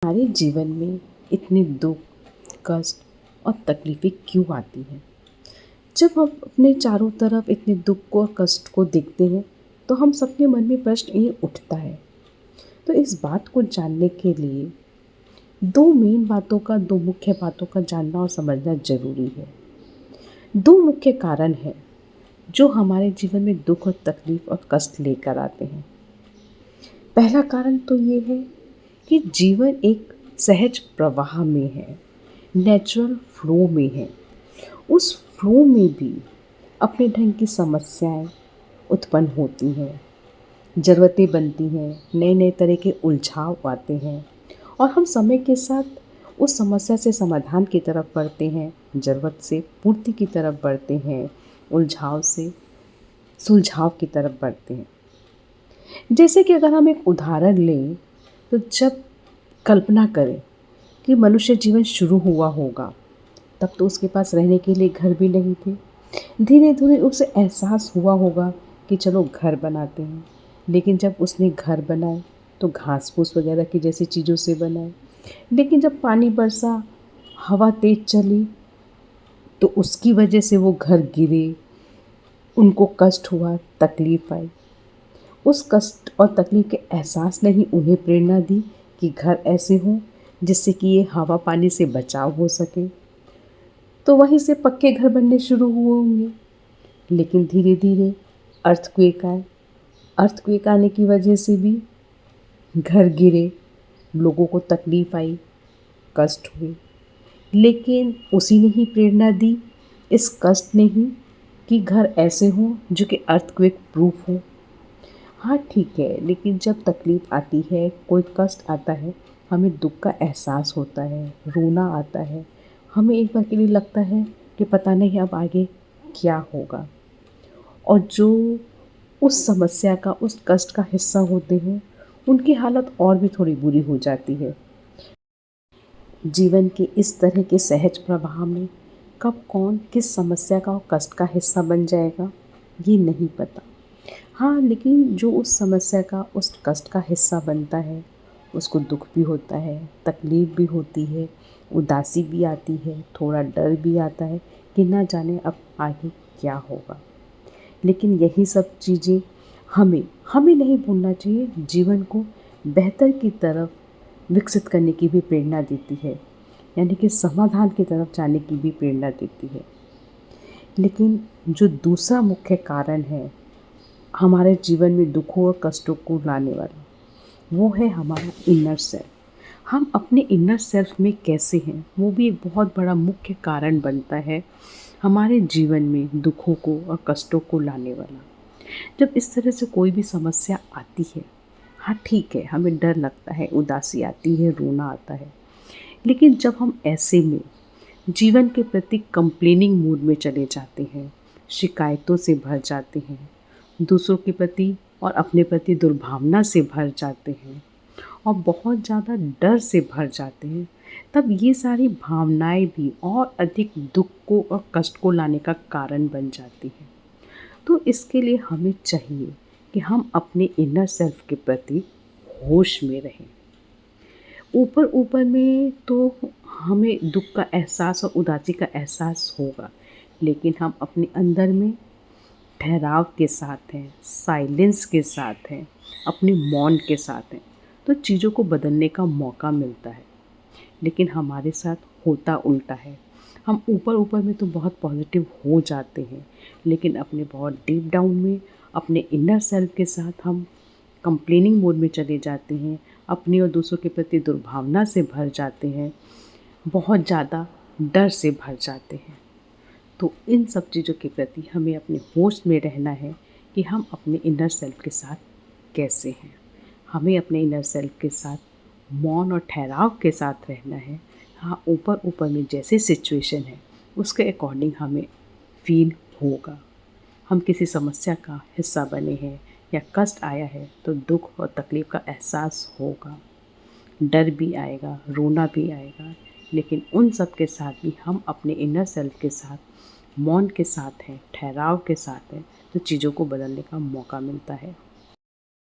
हमारे जीवन में इतने दुख, कष्ट और तकलीफ़ें क्यों आती हैं? जब हम अपने चारों तरफ इतने दुख को और कष्ट को देखते हैं, तो हम सबके मन में प्रश्न ये उठता है। तो इस बात को जानने के लिए 2 मुख्य बातों का जानना और समझना ज़रूरी है। 2 मुख्य कारण हैं, जो हमारे जीवन में दुख और तकलीफ़ और कष्ट लेकर आते हैं। पहला कारण तो ये है कि जीवन एक सहज प्रवाह में है, नेचुरल फ्लो में है। उस फ्लो में भी अपने ढंग की समस्याएं उत्पन्न होती हैं, ज़रूरतें बनती हैं, नए नए तरह के उलझाव आते हैं और हम समय के साथ उस समस्या से समाधान की तरफ बढ़ते हैं, ज़रूरत से पूर्ति की तरफ बढ़ते हैं, उलझाव से सुलझाव की तरफ बढ़ते हैं। जैसे कि अगर हम एक उदाहरण लें, तो जब कल्पना करें कि मनुष्य जीवन शुरू हुआ होगा, तब तो उसके पास रहने के लिए घर भी नहीं थे। धीरे धीरे उसे एहसास हुआ होगा कि चलो घर बनाते हैं, लेकिन जब उसने घर बनाए तो घास फूस वगैरह की जैसी चीज़ों से बनाए। लेकिन जब पानी बरसा, हवा तेज चली, तो उसकी वजह से वो घर गिरे, उनको कष्ट हुआ, तकलीफ आई। उस कष्ट और तकलीफ के एहसास ने ही उन्हें प्रेरणा दी कि घर ऐसे हों जिससे कि ये हवा पानी से बचाव हो सके। तो वहीं से पक्के घर बनने शुरू हुए होंगे। लेकिन धीरे धीरे अर्थक्वेक आए। अर्थक्वेक आने की वजह से भी घर गिरे, लोगों को तकलीफ आई, कष्ट हुए। लेकिन उसी ने ही प्रेरणा दी, इस कष्ट ने ही, कि घर ऐसे हों जो कि अर्थक्वेक प्रूफ हो। हाँ ठीक है, लेकिन जब तकलीफ़ आती है, कोई कष्ट आता है, हमें दुःख का एहसास होता है, रोना आता है। हमें एक बार के लिए लगता है कि पता नहीं अब आगे क्या होगा। और जो उस समस्या का, उस कष्ट का हिस्सा होते हैं, उनकी हालत और भी थोड़ी बुरी हो जाती है। जीवन के इस तरह के सहज प्रवाह में कब कौन किस समस्या का और कष्ट का हिस्सा बन जाएगा, ये नहीं पता। हाँ, लेकिन जो उस समस्या का, उस कष्ट का हिस्सा बनता है, उसको दुःख भी होता है, तकलीफ़ भी होती है, उदासी भी आती है, थोड़ा डर भी आता है कि ना जाने अब आगे क्या होगा। लेकिन यही सब चीज़ें हमें हमें नहीं भूलना चाहिए, जीवन को बेहतर की तरफ विकसित करने की भी प्रेरणा देती है, यानी कि समाधान की तरफ जाने की भी प्रेरणा देती है। लेकिन जो दूसरा मुख्य कारण है हमारे जीवन में दुखों और कष्टों को लाने वाला, वो है हमारा इनर सेल्फ। हम अपने इनर सेल्फ में कैसे हैं, वो भी एक बहुत बड़ा मुख्य कारण बनता है हमारे जीवन में दुखों को और कष्टों को लाने वाला। जब इस तरह से कोई भी समस्या आती है, हाँ ठीक है, हमें डर लगता है, उदासी आती है, रोना आता है। लेकिन जब हम ऐसे में जीवन के प्रति कंप्लेनिंग मूड में चले जाते हैं, शिकायतों से भर जाते हैं, दूसरों के प्रति और अपने प्रति दुर्भावना से भर जाते हैं और बहुत ज़्यादा डर से भर जाते हैं, तब ये सारी भावनाएं भी और अधिक दुख को और कष्ट को लाने का कारण बन जाती हैं। तो इसके लिए हमें चाहिए कि हम अपने इनर सेल्फ के प्रति होश में रहें। ऊपर ऊपर में तो हमें दुख का एहसास और उदासी का एहसास होगा, लेकिन हम अपने अंदर में ठहराव के साथ हैं, साइलेंस के साथ हैं, अपने मौन के साथ हैं, तो चीज़ों को बदलने का मौका मिलता है। लेकिन हमारे साथ होता उल्टा है। हम ऊपर ऊपर में तो बहुत पॉजिटिव हो जाते हैं, लेकिन अपने बहुत डीप डाउन में, अपने इनर सेल्फ के साथ हम कंप्लेनिंग मोड में चले जाते हैं, अपने और दूसरों के प्रति दुर्भावना से भर जाते हैं, बहुत ज़्यादा डर से भर जाते हैं। तो इन सब चीज़ों के प्रति हमें अपने होश में रहना है कि हम अपने इनर सेल्फ के साथ कैसे हैं। हमें अपने इनर सेल्फ के साथ मौन और ठहराव के साथ रहना है। हाँ, ऊपर ऊपर में जैसे सिचुएशन है, उसके अकॉर्डिंग हमें फील होगा। हम किसी समस्या का हिस्सा बने हैं या कष्ट आया है, तो दुख और तकलीफ़ का एहसास होगा, डर भी आएगा, रोना भी आएगा। लेकिन उन सब के साथ भी हम अपने इनर सेल्फ के साथ मौन के साथ हैं, ठहराव के साथ हैं, तो चीज़ों को बदलने का मौका मिलता है।